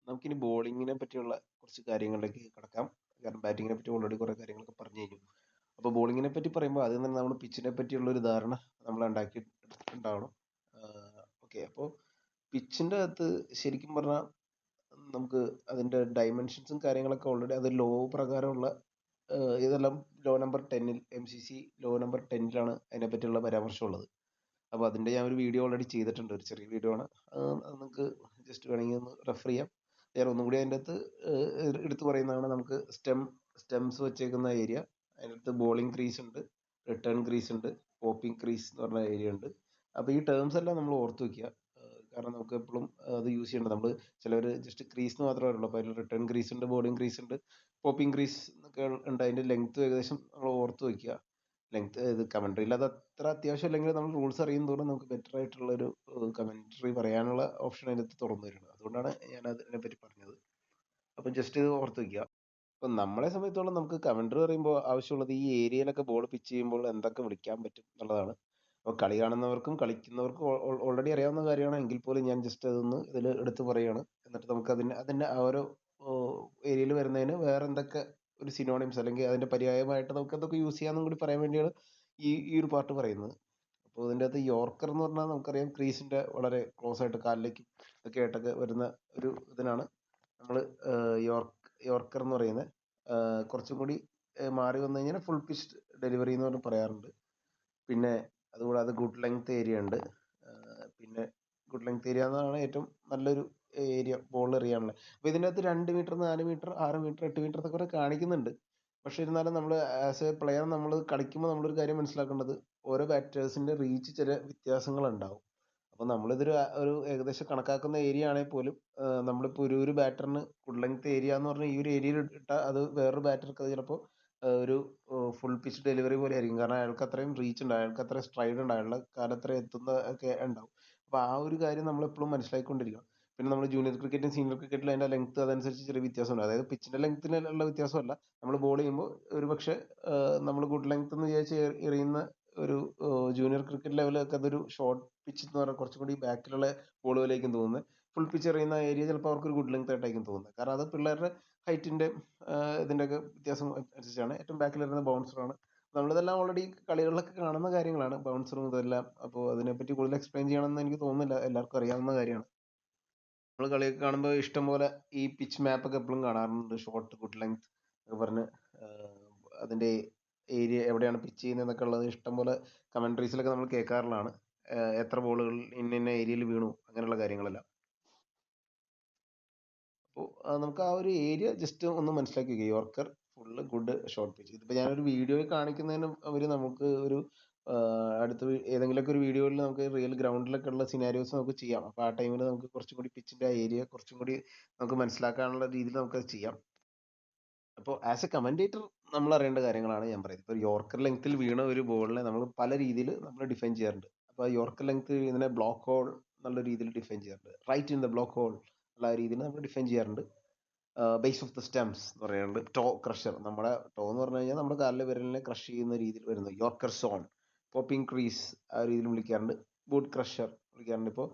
നമുക്കിനി ബോളിങ്ങിനെ പറ്റിയുള്ള കുറച്ച് കാര്യങ്ങളിലേക്ക് കടക്കാം. കാരണം ബാറ്റിങ്ങിനെ പറ്റി ഓൾറെഡി കുറേ കാര്യങ്ങളൊക്കെ പറഞ്ഞു കഴിഞ്ഞു. അപ്പോൾ ബോളിങ്ങിനെ പറ്റി പറയുമ്പോൾ ആദ്യം തന്നെ നമ്മൾ പിച്ചിനെ പറ്റിയുള്ള ഒരു ധാരണ നമ്മൾ ഉണ്ടാവണം. ഓക്കെ, അപ്പോൾ പിച്ചിൻ്റെ അകത്ത് ശരിക്കും പറഞ്ഞാൽ നമുക്ക് അതിൻ്റെ ഡൈമെൻഷൻസും കാര്യങ്ങളൊക്കെ ഓൾറെഡി അത് ലോ പ്രകാരമുള്ള ഇതെല്ലാം ലോ നമ്പർ 10-ൽ MCC ലോ നമ്പർ 10-ലാണ് അതിനെപ്പറ്റിയുള്ള പരാമർശമുള്ളത്. അപ്പോൾ അതിൻ്റെ ഞാൻ ഒരു വീഡിയോ ഓൾറെഡി ചെയ്തിട്ടുണ്ട്, ഒരു ചെറിയ വീഡിയോ ആണ്. അത് നിങ്ങൾക്ക് ജസ്റ്റ് വേണമെങ്കിൽ ഒന്ന് റെഫർ ചെയ്യാം. ഞാൻ ഒന്നും കൂടി അതിൻ്റെ അകത്ത് എടുത്തു പറയുന്നതാണ്. നമുക്ക് സ്റ്റെംസ് വെച്ചേക്കുന്ന ഏരിയ, അതിനകത്ത് ബോളിംഗ് ക്രീസ് ഉണ്ട്, റിട്ടേൺ ക്രീസ് ഉണ്ട്, പോപ്പിംഗ് ക്രീസ് എന്ന് പറഞ്ഞ ഏരിയ ഉണ്ട്. അപ്പോൾ ഈ ടേംസ് എല്ലാം നമ്മൾ ഓർത്ത് വയ്ക്കുക. കാരണം നമുക്ക് എപ്പോഴും അത് യൂസ് ചെയ്യേണ്ടത്, നമ്മൾ ചിലർ ജസ്റ്റ് ക്രീസ് എന്ന് മാത്രമേ അറിയുള്ളൂ. അപ്പോൾ അതിൽ റിട്ടേൺ ക്രീസ് ഉണ്ട്, ബോളിംഗ് ക്രീസ് ഉണ്ട്, പോപ്പിംഗ് ക്രീസ് എന്നൊക്കെ ഉണ്ട്. അതിൻ്റെ ലെങ്ത് ഏകദേശം നമ്മൾ ഓർത്ത് വയ്ക്കുക. ലെങ്ത് ഇത് കമൻട്രിയിൽ അത് അത്ര അത്യാവശ്യം അല്ലെങ്കിൽ നമ്മൾ റൂൾസ് അറിയും തോറും നമുക്ക് ബെറ്റർ ആയിട്ടുള്ളൊരു കമൻട്രി പറയാനുള്ള ഓപ്ഷൻ അതിനകത്ത് തുറന്നു വരുന്നത്. അതുകൊണ്ടാണ് ഞാൻ അതിനെപ്പറ്റി പറഞ്ഞത്. അപ്പം ജസ്റ്റ് ഇത് ഓർത്ത് വയ്ക്കുക. അപ്പം നമ്മളെ സംബന്ധിച്ചോളം നമുക്ക് കമൻട്രി പറയുമ്പോൾ ആവശ്യമുള്ളത് ഈ ഏരിയയിലൊക്കെ ബോൾ പിച്ച് ചെയ്യുമ്പോൾ എന്തൊക്കെ വിളിക്കാൻ പറ്റും എന്നുള്ളതാണ്. അപ്പോൾ കളി കാണുന്നവർക്കും കളിക്കുന്നവർക്കും ഓൾറെഡി അറിയാവുന്ന കാര്യമാണ്. എങ്കിൽ പോലും ഞാൻ ജസ്റ്റ് അതൊന്ന് ഇതിൽ എടുത്ത് പറയുകയാണ്. എന്നിട്ട് നമുക്ക് അതിൻ്റെ ആ ഓരോ ഏരിയയിൽ വരുന്നതിന് വേറെ എന്തൊക്കെ ഒരു സിനോണിംസ് അല്ലെങ്കിൽ അതിൻ്റെ പര്യായമായിട്ട് നമുക്ക് എന്തൊക്കെ യൂസ് ചെയ്യാമെന്നും കൂടി പറയാൻ വേണ്ടിയാണ് ഈ ഒരു പാർട്ട് പറയുന്നത്. അപ്പോൾ ഇതിൻ്റെ അകത്ത് യോർക്കർ എന്ന് പറഞ്ഞാൽ നമുക്കറിയാം ക്രീസിൻ്റെ വളരെ ക്ലോസ് ആയിട്ട് കാലിലേക്കും ഒക്കെ ആയിട്ടൊക്കെ വരുന്ന ഒരു ഇതിനാണ് നമ്മൾ യോർക്കർ എന്ന് പറയുന്നത്. കുറച്ചും കൂടി മാറി വന്നു കഴിഞ്ഞാൽ ഫുൾ പിച്ച് ഡെലിവറി എന്ന് പറഞ്ഞ് പറയാറുണ്ട്. പിന്നെ അതുകൂടാതെ ഗുഡ് ലെങ്ത് ഏരിയ ഉണ്ട്. പിന്നെ ഗുഡ് ലെങ്ത് ഏരിയ എന്നാണ് ഏറ്റവും നല്ലൊരു ഏരിയ ബോൾ എറിയാനുള്ള. അപ്പോൾ ഇതിൻ്റെ അകത്ത് 2 മീറ്റർ, 4 മീറ്റർ, 6 മീറ്റർ, 8 മീറ്റർ എന്നൊക്കെ കുറെ കാണിക്കുന്നുണ്ട്. പക്ഷെ ഇരുന്നാലും നമ്മൾ ആസ് എ പ്ലെയർ നമ്മൾ കളിക്കുമ്പോൾ നമ്മളൊരു കാര്യം മനസ്സിലാക്കേണ്ടത്, ഓരോ ബാറ്റേഴ്സിൻ്റെ റീച്ച് ചില വ്യത്യാസങ്ങളുണ്ടാവും. അപ്പോൾ നമ്മളിതൊരു ഒരു ഏകദേശം കണക്കാക്കുന്ന ഏരിയ ആണെങ്കിൽ പോലും നമ്മളിപ്പോൾ ഒരു ബാറ്ററിന് ഗുഡ് ലെങ്ത് ഏരിയ എന്ന് പറഞ്ഞാൽ ഈ ഒരു ഏരിയയിൽ ഇട്ടാൽ അത് വേറൊരു ബാറ്റർക്ക് അത് ചിലപ്പോൾ ഒരു ഫുൾ പിച്ച് ഡെലിവറി പോലെ ആയിരിക്കും. കാരണം അയാൾക്ക് അത്രയും റീച്ച് ഉണ്ട്, അയാൾക്ക് അത്രയും സ്ട്രൈഡ് ഉണ്ട്, അയാളുടെ കാലത്ര എത്തുന്ന ഒക്കെ ഉണ്ടാവും. അപ്പോൾ ആ ഒരു കാര്യം നമ്മൾ എപ്പോഴും മനസ്സിലാക്കിക്കൊണ്ടിരിക്കണം. പിന്നെ നമ്മൾ ജൂനിയർ ക്രിക്കറ്റും സീനിയർ ക്രിക്കറ്റിലും അതിൻ്റെ ലെങ്ത് അതനുസരിച്ച് ചെറിയ വ്യത്യാസമുണ്ട്. അതായത് പിച്ചിൻ്റെ ലെങ്ത്തിനുള്ള വ്യത്യാസമല്ല, നമ്മൾ ബോൾ ചെയ്യുമ്പോൾ ഒരു പക്ഷേ നമ്മൾ ഗുഡ് ലെങ്ത് എന്ന് വിചാരിച്ച് എറിയുന്ന ഒരു ജൂനിയർ ക്രിക്കറ്റ് ലെവലൊക്കെ അതൊരു ഷോർട്ട് പിച്ച് എന്ന് പറഞ്ഞാൽ കുറച്ചും കൂടി ബാക്കിലുള്ള ബോളുകളിലേക്കും തോന്നുന്നത്. ഫുൾ പിച്ച് എറിയുന്ന ഏരിയ ചിലപ്പോൾ അവർക്കൊരു ഗുഡ് ലെങ്ത് ആയിട്ടായിരിക്കും തോന്നുന്നത്. കാരണം അത് പിള്ളേരുടെ ഹൈറ്റിൻ്റെ ഇതിൻ്റെയൊക്കെ വ്യത്യാസം അനുസരിച്ചാണ്. ഏറ്റവും ബാക്കിൽ വരുന്ന ബൗൺസറാണ്. നമ്മളിതെല്ലാം ഓൾറെഡി കളികളിലൊക്കെ കാണുന്ന കാര്യങ്ങളാണ്, ബൗൺസറും ഇതെല്ലാം. അപ്പോൾ അതിനെപ്പറ്റി കൂടുതൽ എക്സ്പ്ലെയിൻ ചെയ്യണമെന്ന് എനിക്ക് തോന്നുന്നില്ല, എല്ലാവർക്കും അറിയാവുന്ന കാര്യമാണ്. നമ്മൾ കളിയൊക്കെ കാണുമ്പോൾ ഇഷ്ടം പോലെ ഈ പിച്ച് മാപ്പൊക്കെ എപ്പോഴും കാണാറുണ്ട്. ഷോർട്ട്, ഗുഡ് ലെങ്ത് ഒക്കെ പറഞ്ഞ് അതിൻ്റെ ഏരിയ എവിടെയാണ് പിച്ച് ചെയ്യുന്നതെന്നൊക്കെ ഉള്ളത് ഇഷ്ടംപോലെ കമൻട്രീസിലൊക്കെ നമ്മൾ കേൾക്കാറുള്ളതാണ്. എത്ര ബോളുകൾ ഇന്ന ഏരിയയിൽ വീണു അങ്ങനെയുള്ള കാര്യങ്ങളെല്ലാം. അപ്പോൾ നമുക്ക് ആ ഒരു ഏരിയ ജസ്റ്റ് ഒന്ന് മനസ്സിലാക്കി വയ്ക്കുക. Yorker, full, good, short pitch. ഇതിപ്പോൾ ഞാനൊരു വീഡിയോയിൽ കാണിക്കുന്നതിന് അവർ നമുക്ക് ഒരു അടുത്ത ഏതെങ്കിലുമൊക്കെ ഒരു വീഡിയോയിൽ നമുക്ക് റിയൽ ഗ്രൗണ്ടിലൊക്കെ ഉള്ള സിനാരിയോസ് നമുക്ക് ചെയ്യാം. അപ്പോൾ ആ ടൈമിൽ നമുക്ക് കുറച്ചും കൂടി പിച്ചിൻ്റെ ആ ഏരിയ കുറച്ചും കൂടി നമുക്ക് മനസ്സിലാക്കാനുള്ള രീതിയിൽ നമുക്കത് ചെയ്യാം. അപ്പോൾ ആസ് എ കമൻറ്റേറ്റർ നമ്മൾ അറിയേണ്ട കാര്യങ്ങളാണ് ഞാൻ പറയുന്നത്. ഇപ്പോൾ യോർക്കർ ലെങ്ത്തിൽ വീണ ഒരു ബോളിനെ നമ്മൾ പല രീതിയിൽ നമ്മൾ ഡിഫൈൻ ചെയ്യാറുണ്ട്. അപ്പോൾ യോർക്കർ ലെങ്ത് ഇതിനെ ബ്ലോക്ക് ഹോൾ എന്നുള്ള രീതിയിൽ ഡിഫൈൻ ചെയ്യാറുണ്ട്. Right in the block hole ഉള്ള രീതിയിൽ നമ്മൾ ഡിഫൈൻ ചെയ്യാറുണ്ട്. ബേസ് ഓഫ് ദ സ്റ്റെംസ് എന്ന് പറയാറുണ്ട്. ടോ ക്രഷർ, നമ്മുടെ ടോ എന്ന് പറഞ്ഞു കഴിഞ്ഞാൽ നമ്മുടെ കാലിലെ വിരലിനെ ക്രഷ് ചെയ്യുന്ന രീതിയിൽ വരുന്നത്. യോർക്കർ സോൺ, പോപ്പിംഗ് ക്രീസ് ആ രീതിയിൽ വിളിക്കാറുണ്ട്. ബൂട്ട് ക്രഷർ വിളിക്കാറുണ്ട്. ഇപ്പോൾ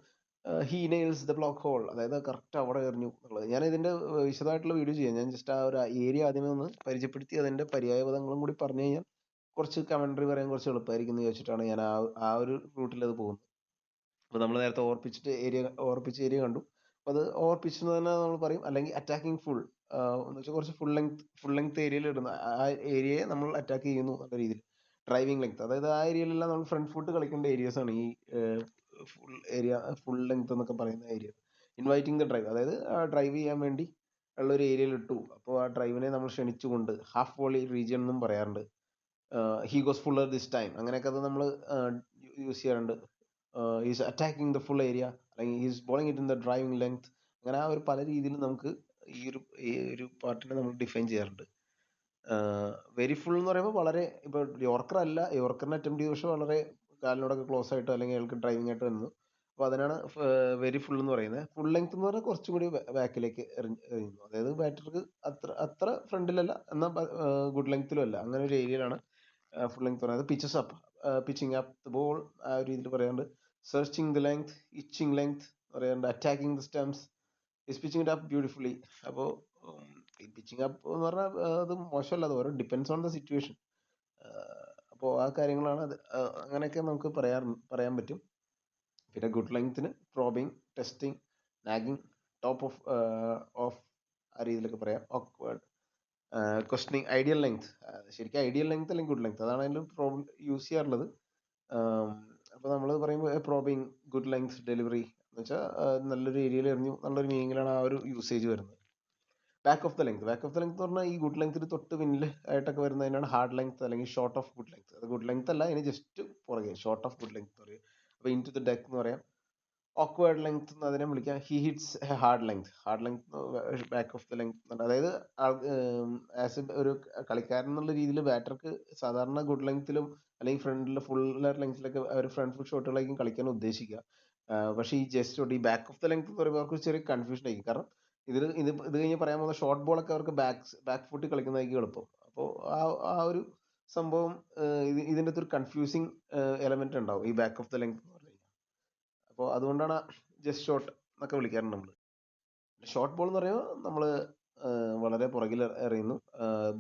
he nails the block hole, അതായത് കറക്റ്റ് അവിടെ എറിഞ്ഞു എന്നുള്ളത്. ഞാൻ ഇതിൻ്റെ വിശദമായിട്ടുള്ള വീഡിയോ ചെയ്യാം. ഞാൻ ജസ്റ്റ് ആ ഒരു ഏരിയ ആദ്യമേ ഒന്ന് പരിചയപ്പെടുത്തി അതിൻ്റെ പര്യായപദങ്ങളും കൂടി പറഞ്ഞു കഴിഞ്ഞാൽ കുറച്ച് കമൻട്രി പറയാൻ കുറച്ച് എളുപ്പമായിരിക്കും എന്ന് ചോദിച്ചിട്ടാണ് ഞാൻ ആ ഒരു റൂട്ടിൽ അത് പോകുന്നത്. അപ്പോൾ നമ്മൾ നേരത്തെ ഓവർപിച്ച് ഏരിയ കണ്ടു. അപ്പോൾ അത് ഓവർ പിച്ച് എന്ന് തന്നെ നമ്മൾ പറയും, അല്ലെങ്കിൽ അറ്റാക്കിംഗ് ഫുൾ എന്ന് വെച്ചാൽ കുറച്ച് ഫുൾ ലെങ്ത് ഏരിയയിൽ ഇടുന്ന ആ ഏരിയയെ നമ്മൾ അറ്റാക്ക് ചെയ്യുന്നു എന്ന രീതിയിൽ. ഡ്രൈവിംഗ് ലെങ്ത്, അതായത് ആ ഏരിയയിലെല്ലാം നമ്മൾ ഫ്രണ്ട് ഫുട്ട് കളിക്കേണ്ട ഏരിയാസ് ആണ് ഈ ഫുൾ ലെങ്ത് എന്നൊക്കെ പറയുന്ന ഏരിയ. ഇൻവൈറ്റിംഗ് ദ ഡ്രൈവ്, അതായത് ഡ്രൈവ് ചെയ്യാൻ വേണ്ടി ഉള്ള ഒരു ഏരിയയിൽ ഇട്ടു. അപ്പോൾ ആ ഡ്രൈവിനെ നമ്മൾ ക്ഷണിച്ചുകൊണ്ട് ഹാഫ് വോളി റീജിയൻ എന്നും പറയാറുണ്ട്. He goes fuller this time, അങ്ങനെയൊക്കെ അത് നമ്മൾ യൂസ് ചെയ്യാറുണ്ട്. Is attacking the full area, അല്ലെങ്കിൽ is bowling it in the driving length. അങ്ങനെ ആ ഒരു പല രീതിയിൽ നമുക്ക് ഈ ഒരു പാർട്ടിനെ നമ്മൾ ഡിഫൈൻ ചെയ്യാറുണ്ട്. വെരി ഫുൾ എന്ന് പറയുമ്പോൾ വളരെ, ഇപ്പോൾ യോർക്കർ അല്ല, യോർക്കറിനെ അറ്റംപ്റ്റ് ചെയ്തു പക്ഷെ വളരെ കാലിനോടൊക്കെ ക്ലോസ് ആയിട്ടോ അല്ലെങ്കിൽ അയാൾക്ക് ഡ്രൈവിംഗ് ആയിട്ട് വരുന്നു. അപ്പോൾ അതിനാണ് വെരി ഫുൾ എന്ന് പറയുന്നത്. ഫുൾ ലെങ്ത് എന്ന് പറഞ്ഞാൽ കുറച്ചും കൂടി ബാക്കിലേക്ക് എറിയുന്നു, അതായത് ബാറ്റർക്ക് അത്ര ഫ്രണ്ടിലല്ല എന്നാൽ ഗുഡ് ലെങ്ത്തിലും അല്ല, അങ്ങനെ ഒരു ഏരിയയിലാണ് ഫുൾ ലെങ്ത് പറയുന്നത്. Pitches up, pitching up the ball ആ ഒരു രീതിയിൽ പറയാറുണ്ട്. സെർച്ചിങ് ദ ലെങ്ത്, ഇച്ചിങ് ലെങ്ത് പറയാറുണ്ട്. Attacking the stumps, is pitching it up beautifully. അപ്പോൾ ഈ പിച്ചിങ് അപ്പ് എന്ന് പറഞ്ഞാൽ അത് മോശമല്ല, അത് ഓരോ ഡിപ്പെൻസ് ഓൺ ദ സിറ്റുവേഷൻ. അപ്പോൾ ആ കാര്യങ്ങളാണ് അത്. അങ്ങനെയൊക്കെ നമുക്ക് പറയാൻ പറ്റും. പിന്നെ ഗുഡ് ലെങ്ത്തിന് probing, testing, nagging, top of ആ രീതിയിലൊക്കെ പറയാം. Awkward, questioning, ideal length. ശരിക്കും ഐഡിയൽ ലെങ്ത് അല്ലെങ്കിൽ ഗുഡ് ലെങ്ത്, അതാണ് അതിൽ പ്രോബ്ലം യൂസ് ചെയ്യാറുള്ളത്. അപ്പോൾ നമ്മൾ പറയുമ്പോൾ പ്രോബിങ്, ഗുഡ് ലെങ്ത്, ഡെലിവറി എന്ന് വെച്ചാൽ നല്ലൊരു ഏരിയയിൽ എറിഞ്ഞു നല്ലൊരു മീനിങ്ങിലാണ് ആ ഒരു യൂസേജ് വരുന്നത്. ബാക്ക് ഓഫ് ദ ലെങ്ത് എന്ന് പറഞ്ഞാൽ ഈ ഗുഡ് ലെങ്ത്തിന് തൊട്ട് പിന്നിൽ ആയിട്ടൊക്കെ വരുന്നതിനാണ് ഹാർഡ് ലെങ്ത് അല്ലെങ്കിൽ ഷോർട്ട് ഓഫ് ഗുഡ് ലെങ്ത്. അത് ഗുഡ് ലെങ്ത് അല്ല, ഇതിന് ജസ്റ്റ് പുറകെ ഷോർട്ട് ഓഫ് ഗുഡ് ലെങ്ത് എന്ന് പറയും. അപ്പോൾ ഇൻ ടു ദ ഡെക്ക് എന്ന് പറയാം. ഓക്വേർഡ് ലെങ്ത് എന്ന് അതിനെ വിളിക്കാം. He hits hard length back of the length. അതായത് ആസ് എ ഒരു കളിക്കാരൻ എന്നുള്ള രീതിയിൽ ബാറ്റർക്ക് സാധാരണ ഗുഡ് ലെങ്ത്തിലും അല്ലെങ്കിൽ ഫ്രണ്ടിൽ ഫുൾ ലെങ്ത്തിലൊക്കെ ഒരു ഫ്രണ്ട് ഫുൾ ഷോട്ടുകളായിരിക്കും കളിക്കാൻ ഉദ്ദേശിക്കുക. പക്ഷേ ഈ ജസ്റ്റ് ഷോട്ട്, ഈ ബാക്ക് ഓഫ് ദ ലെങ്ത് എന്ന് പറയുമ്പോൾ അവർക്ക് ചെറിയ കൺഫ്യൂഷൻ ആയിരിക്കും. കാരണം ഇത് കഴിഞ്ഞ് പറയാൻ പോകുന്ന ഷോർട്ട് ബോളൊക്കെ അവർക്ക് ബാക്ക് ഫുട്ടിൽ കളിക്കുന്നതായിരിക്കും എളുപ്പം. അപ്പോൾ ആ ഒരു സംഭവം, ഇതിൻ്റെ അകത്തൊരു കൺഫ്യൂസിങ് എലമെന്റ് ഉണ്ടാവും ഈ ബാക്ക് ഓഫ് ദ ലെങ്ത് എന്ന് പറഞ്ഞു കഴിഞ്ഞാൽ. അപ്പോൾ അതുകൊണ്ടാണ് ജസ്റ്റ് ഷോട്ട് എന്നൊക്കെ വിളിക്കാറുണ്ട് നമ്മൾ. ഷോർട്ട് ബോൾ എന്ന് പറയുമ്പോൾ നമ്മൾ വളരെ പുറകിൽ എറിയുന്നു.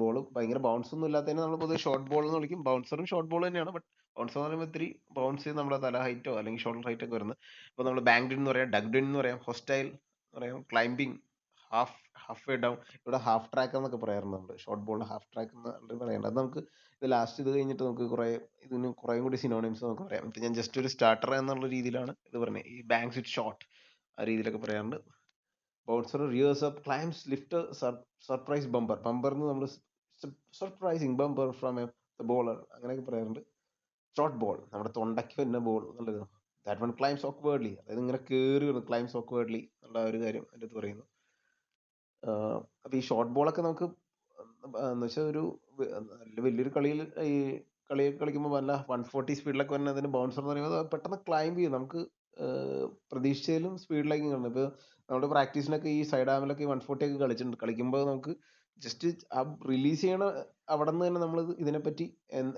ബോൾ ഭയങ്കര ബൗൺസ് ഒന്നും ഇല്ലാത്തതിനെ നമ്മൾ പൊതുവെ ഷോർട്ട് ബോൾ എന്ന് വിളിക്കും. ബൗൺസറും ഷോർട്ട് ബോൾ തന്നെയാണ്. ബട്ട് ബൗൺസർ എന്ന് പറയുമ്പോൾ ഇത്തിരി ബൗൺസ് ചെയ്ത് നമ്മുടെ തല ഹൈറ്റോ അല്ലെങ്കിൽ ഷോൾഡർ ഹൈറ്റോ ഒക്കെ വരുന്നത്. ഇപ്പോൾ നമ്മൾ ബാങ്ക്ഡ് എന്ന് പറയാം, ഡഗ്ഡ് എന്ന് പറയാം, ഹൊസ്റ്റൈൽ എന്ന് പറയാം, ക്ലൈംബിങ്, ഹാഫ് വേ ഡൗൺ. ഇവിടെ ഹാഫ് ട്രാക്ക് എന്നൊക്കെ പറയാറുണ്ട് നമ്മൾ. ഷോർട്ട് ബോളിന് ഹാഫ് ട്രാക്ക് എന്ന് പറയുന്നത് അത് നമുക്ക് ഇത് കഴിഞ്ഞിട്ട് നമുക്ക് ഇതിന് കുറേ കൂടി സിനോണിംസ് നമുക്ക് പറയാം. ഇപ്പം ഞാൻ ജസ്റ്റ് ഒരു സ്റ്റാർട്ടർ എന്നുള്ള രീതിയിലാണ് ഇത് പറഞ്ഞത്. ഈ ബാങ്ക്സ് വിത്ത് ഷോട്ട് ആ രീതിയിലൊക്കെ പറയാറുണ്ട്. Bouncer rears up, climbs, lift, surprise bumper എന്ന് നമ്മൾ surprising bumper from a bowler അങ്ങനെയൊക്കെ പറയാറുണ്ട്. ഷോർട്ട് ബോൾ നമ്മുടെ തൊണ്ടയ്ക്ക് വരുന്ന ബോൾ എന്നുള്ളത്. ദാറ്റ് വൺ ക്ലൈംസ് ഓക്വേർഡ്ലി, അതായത് ഇങ്ങനെ കയറി വരുന്നു, ക്ലൈംസ് ഓക്വേർഡ്ലി എന്നുള്ള ഒരു കാര്യം അതിൻ്റെ അടുത്ത് പറയുന്നു. അപ്പോൾ ഈ ഷോർട്ട് ബോളൊക്കെ നമുക്ക് എന്ന് വെച്ചാൽ ഒരു വലിയൊരു കളിയിൽ ഈ കളിയൊക്കെ കളിക്കുമ്പോൾ വല്ല 140 സ്പീഡിലൊക്കെ വരുന്ന അതിന് ബൗൺസർ എന്ന് പറയുമ്പോൾ അത് പെട്ടെന്ന് ക്ലൈംബ് ചെയ്യും. നമുക്ക് പ്രതീക്ഷിച്ചതിലും സ്പീഡിലേക്ക് കാണും. ഇപ്പോൾ നമ്മുടെ പ്രാക്ടീസിനൊക്കെ ഈ സൈഡ് ആമിലൊക്കെ ഈ 140 ഒക്കെ കളിക്കുമ്പോൾ നമുക്ക് ജസ്റ്റ് ആ റിലീസ് ചെയ്യണ അവിടെ നിന്ന് തന്നെ നമ്മൾ ഇതിനെപ്പറ്റി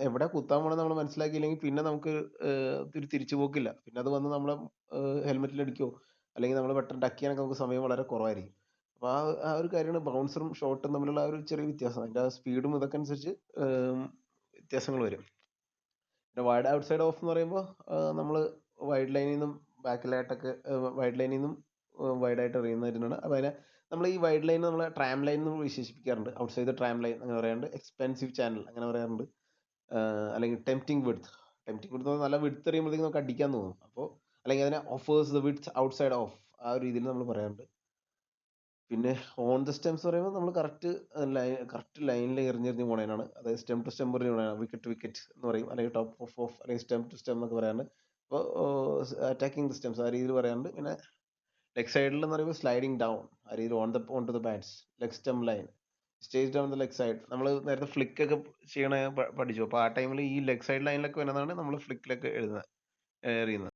എവിടെ കുത്താൻ പോകണം നമ്മൾ മനസ്സിലാക്കിയില്ലെങ്കിൽ പിന്നെ നമുക്ക് ഒരു തിരിച്ചുപോക്കില്ല. പിന്നെ അത് വന്ന് നമ്മളെ ഹെൽമെറ്റിലടിക്കോ അല്ലെങ്കിൽ നമ്മൾ പെട്ടെന്ന് ഡക്ക് ചെയ്യാനൊക്കെ നമുക്ക് സമയം വളരെ കുറവായിരിക്കും. അപ്പോൾ ആ ഒരു കാര്യമാണ് ബൗൺസറും ഷോട്ടും തമ്മിലുള്ള ആ ഒരു ചെറിയ വ്യത്യാസം. അതിൻ്റെ ആ സ്പീഡും ഇതൊക്കെ അനുസരിച്ച് വ്യത്യാസങ്ങൾ വരും. പിന്നെ വൈഡ് ഔട്ട് സൈഡ് ഓഫ് എന്ന് പറയുമ്പോൾ നമ്മൾ വൈഡ് ലൈനിൽ നിന്നും ബാക്കിലായിട്ടൊക്കെ വൈഡ് ലൈനിൽ നിന്നും വൈഡായിട്ട് എറിയുന്നതിനാണ്. അപ്പോൾ അതിനെ നമ്മൾ ഈ വൈഡ് ലൈൻ നമ്മൾ ട്രാം ലൈൻ എന്ന് വിശേഷിപ്പിക്കാറുണ്ട്. ഔട്ട് സൈഡ് ട്രാം ലൈൻ അങ്ങനെ പറയാറുണ്ട്. എക്സ്പെൻസീവ് ചാനൽ അങ്ങനെ പറയാറുണ്ട്. അല്ലെങ്കിൽ ടെംപ്റ്റിംഗ് വിഡ്ത്ത് എന്ന് പറഞ്ഞാൽ നല്ല വിഡ്ത്ത് എറിയുമ്പോഴത്തേക്കും നമുക്ക് അടിക്കാൻ തോന്നും. അപ്പോൾ അല്ലെങ്കിൽ അതിനെ offers the width out side of ആ ഒരു രീതിയിൽ നമ്മൾ പറയാറുണ്ട്. പിന്നെ ഓൺ ദ സ്റ്റെംസ് പറയുമ്പോൾ നമ്മൾ കറക്റ്റ് ലൈനിൽ എറിഞ്ഞെറിഞ്ഞ് പോണേനാണ്. അതായത് സ്റ്റെം ടു സ്റ്റെം എറിഞ്ഞ് പോണേനാണ് വിക്കറ്റ് ടു വിക്കറ്റ് എന്ന് പറയും. അല്ലെങ്കിൽ ടോപ്പ് ഓഫ് അല്ലെങ്കിൽ സ്റ്റെം ടു സ്റ്റെം എന്നൊക്കെ പറയാറുണ്ട്. അപ്പോൾ അറ്റാക്കിംഗ് ദ സ്റ്റെംസ് ആ രീതിയിൽ പറയാറുണ്ട്. പിന്നെ ലെഗ് സൈഡിൽ എന്ന് പറയുമ്പോൾ സ്ലൈഡിങ് ഡൗൺ ആ രീതിയിൽ on to the bats, leg stem line, stage down the leg side. നമ്മൾ നേരത്തെ ഫ്ലിക്ക് ഒക്കെ ചെയ്യണ പഠിച്ചു. അപ്പോൾ ആ ടൈമിൽ ഈ ലെഗ് സൈഡ് ലൈനിലൊക്കെ വരുന്നതാണ് നമ്മൾ ഫ്ലിക്കിലൊക്കെ എറിയുന്നത്.